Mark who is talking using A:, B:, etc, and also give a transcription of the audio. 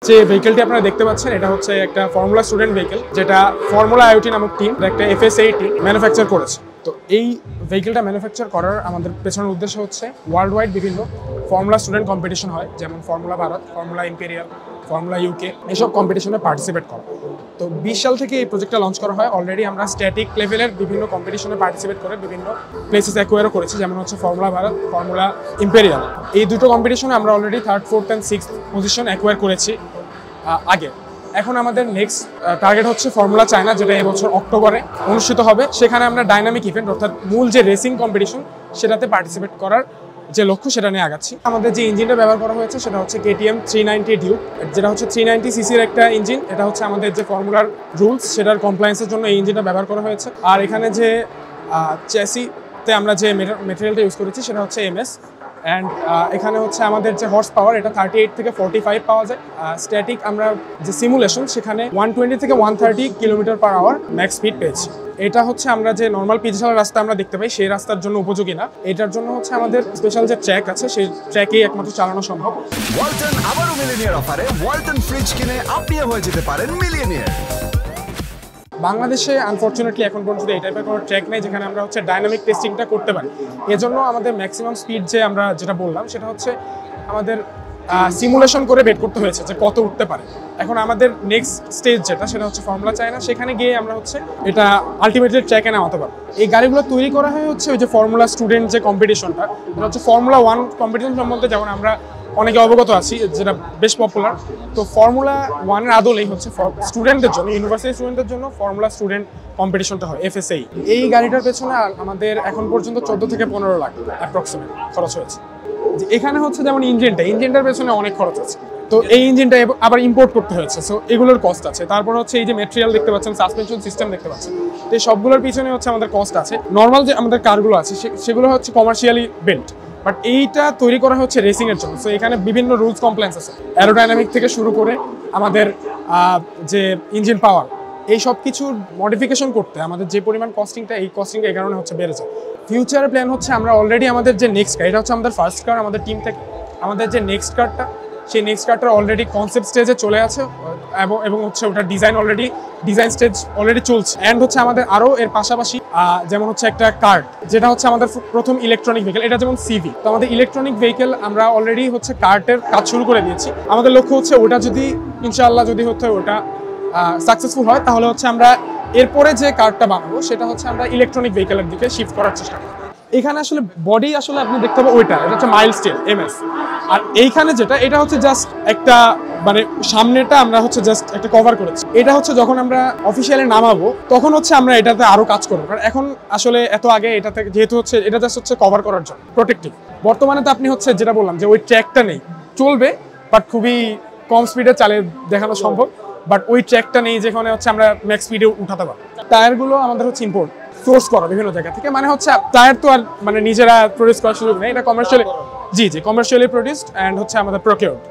A: যে ভেহিকেলটি আপনারা দেখতে পাচ্ছেন এটা হচ্ছে একটা ফর্মুলা স্টুডেন্ট ভেহিকেল, যেটা ফর্মুলা আইওটি নামক টিম একটা FSA টিম ম্যানুফ্যাকচার করেছে। তো এই ভেহিকেলটা ম্যানুফ্যাকচার করার আমাদের পেছনের উদ্দেশ্য হচ্ছে ওয়ার্ল্ড ওয়াইড বিভিন্ন ফর্মুলা স্টুডেন্ট কম্পিটিশন হয়, যেমন formula Bharat, formula imperial, formula UK, এসব কম্পিটিশনে পার্টিসিপেট করা। তো 20 সাল থেকে এই প্রজেক্টটা লঞ্চ করা হয়। অলরেডি আমরা স্ট্যাটিক লেভেলের বিভিন্ন কম্পিটিশনে পার্টিসিপেট করে বিভিন্ন প্লেসেস অ্যাকোয়ারও করেছি, যেমন হচ্ছে ফর্মুলা ভারত, ফর্মুলা ইম্পেরিয়াল। এই দুটো কম্পিটিশনে আমরা already 3rd, 4th and 6th position acquire করেছি আগে। এখন আমাদের নেক্সট টার্গেট হচ্ছে ফর্মুলা চায়না, যেটা এবছর অক্টোবরে অনুষ্ঠিত হবে। সেখানে আমরা ডাইনামিক ইভেন্ট অর্থাৎ মূল যে রেসিং কম্পিটিশন সেটাতে পার্টিসিপেট করার যে লক্ষ্য সেটা নিয়ে আগাচ্ছি। আমাদের যে ইঞ্জিনটা ব্যবহার করা হয়েছে সেটা হচ্ছে KTM 390 ডিউক, যেটা হচ্ছে 390 সিসির একটা ইঞ্জিন। এটা হচ্ছে আমাদের যে ফর্মুলার রুলস সেটার কমপ্লায়েন্সের জন্য এই ইঞ্জিনটা ব্যবহার করা হয়েছে। আর এখানে যে চ্যাসিতে আমরা যে মেটেরিয়ালটা ইউজ করেছি সেটা হচ্ছে MS। অ্যান্ড এখানে হচ্ছে আমাদের যে হর্স পাওয়ার এটা 38 থেকে 45 পাওয়া যায়। স্ট্যাটিক আমরা যে সিমুলেশন সেখানে 120 থেকে 130 km/h ম্যাক্স স্পিড পেয়েছি। এটা হচ্ছে আমরা যে নর্মাল পিচঢালা রাস্তা আমরা দেখতে পাই সেই রাস্তার জন্য উপযোগী না। এটার জন্য হচ্ছে আমাদের স্পেশাল যে ট্র্যাক আছে সেই ট্র্যাকেই একমাত্র চালানো সম্ভব।
B: ওয়ালটন আবারও মিলিয়নিয়ার অফারে ওয়ালটন ফ্রিজ কিনে আপনিও হয়ে যেতে পারেন মিলিয়নিয়ার।
A: বাংলাদেশে আনফরচুনেটলি এখন পর্যন্ত এই টাইপের কোনো ট্র্যাক নেই যেখানে আমরা হচ্ছে ডাইনামিক টেস্টিংটা করতে পারি। এজন্য আমাদের ম্যাক্সিমাম স্পিড যে আমরা যেটা বললাম সেটা হচ্ছে আমাদের সিমুলেশন করে বের করতে হয়েছে যে কত উঠতে পারে। এখন আমাদের নেক্সট স্টেজ যেটা সেটা হচ্ছে ফর্মুলা চায়না, সেখানে গিয়ে আমরা হচ্ছে এটা আলটিমেটলি ট্র্যাকে নামাতে পারবো। এই গাড়িগুলো তৈরি করা হয় হচ্ছে ওই যে ফর্মুলা স্টুডেন্ট যে কম্পিটিশনটা, এটা হচ্ছে ফর্মুলা 1 কম্পিটিশন সম্বন্ধে যেমন আমরা অনেকে অবগত আছি, যেটা বেশ পপুলার। তো ফর্মুলা 1-এর আদলেই হচ্ছে স্টুডেন্টদের জন্য, ইউনিভার্সিটি স্টুডেন্টদের জন্য ফর্মুলা স্টুডেন্ট কম্পিটিশনটা হয় FSA। এই গাড়িটার পেছনে আমাদের এখন পর্যন্ত 14 থেকে 15 লাখ অ্যাপ্রক্সিমেট খরচ হয়েছে। এখানে হচ্ছে যেমন ইঞ্জিনটার পেছনে অনেক খরচ আছে। তো এই ইঞ্জিনটা আবার ইম্পোর্ট করতে হয়েছে, সো এগুলোর কস্ট আছে। তারপর হচ্ছে এই যে মেটেরিয়াল দেখতে পাচ্ছেন, সাসপেনশন সিস্টেম দেখতে পাচ্ছেন, তো এই সবগুলোর পিছনে হচ্ছে আমাদের কস্ট আছে। নর্মাল যে আমাদের কারগুলো আছে সেগুলো হচ্ছে কমার্শিয়ালি বিল্ট, বাট এইটা তৈরি করা হচ্ছে রেসিং এর জন্য। সো এখানে বিভিন্ন রুলস কমপ্লেন্স আছে, অ্যারোডাইনামিক থেকে শুরু করে আমাদের যে ইঞ্জিন পাওয়ার, এই সব কিছুর মডিফিকেশন করতে আমাদের যে পরিমাণ কস্টিংটা এই কারণে হচ্ছে বেড়েছে। ফিউচারের প্ল্যান হচ্ছে আমরা অলরেডি আমাদের যে নেক্সট কার, এটা হচ্ছে আমাদের ফার্স্ট কার আমাদের টিম থেকে। আমাদের যে নেক্সট কারটা, সেই নেক্সট কারটা অলরেডি কনসেপ্ট স্টেজে চলে আছে এবং হচ্ছে ওটা ডিজাইন স্টেজ অলরেডি চলছে। অ্যান্ড হচ্ছে আমাদের আরও এর পাশাপাশি যেমন হচ্ছে একটা কার্ট, যেটা হচ্ছে আমাদের প্রথম ইলেকট্রনিক ভেহিকেল, এটা যেমন CV। তো আমাদের ইলেকট্রনিক ভেহিকেল আমরা অলরেডি হচ্ছে কার্টের কাজ শুরু করে দিয়েছি। আমাদের লক্ষ্য হচ্ছে ওটা যদি ইনশাআল্লাহ যদি হচ্ছে ওটা সাকসেসফুল হয় তাহলে হচ্ছে আমরা এরপরে যে কারটা বানাবো সেটা হচ্ছে আমরা ইলেকট্রনিক ভেহিকেলের দিকে শিফট করার চেষ্টা করব। এখানে আসলে বডি আসলে আপনি দেখতে পাবেন ওইটা, এটা হচ্ছে মাইলস্টোন MS। আর এইখানে যেটা, এটা হচ্ছে জাস্ট একটা মানে সামনেটা আমরা হচ্ছে জাস্ট একটা কভার করেছি। এটা হচ্ছে যখন আমরা অফিসিয়ালি নামাবো তখন হচ্ছে আমরা এটাতে আরো কাজ করবো, কারণ এখন আসলে এত আগে এটাতে যেহেতু হচ্ছে এটা জাস্ট হচ্ছে কভার করার জন্য প্রোটেক্টিভ। বর্তমানে তো আপনি হচ্ছে যেটা বললাম যে ওই ট্র্যাকটা নেই, চলবে বাট খুবই কম স্পিডে চালিয়ে দেখানো সম্ভব, বাট ওই ট্র্যাকটা নেই যেখানে হচ্ছে আমরা ম্যাক্স স্পিডে উঠাতে পারবো। টায়ারগুলো আমাদের হচ্ছে ইম্পোর্ট সোর্স করা বিভিন্ন জায়গা থেকে, মানে হচ্ছে টায়ার তো আর মানে নিজেরা প্রডিউস করার সুযোগ নেই, এটা কমার্শিয়ালি কমার্শিয়ালি প্রডিউসড অ্যান্ড হচ্ছে আমাদের প্রকিউরড।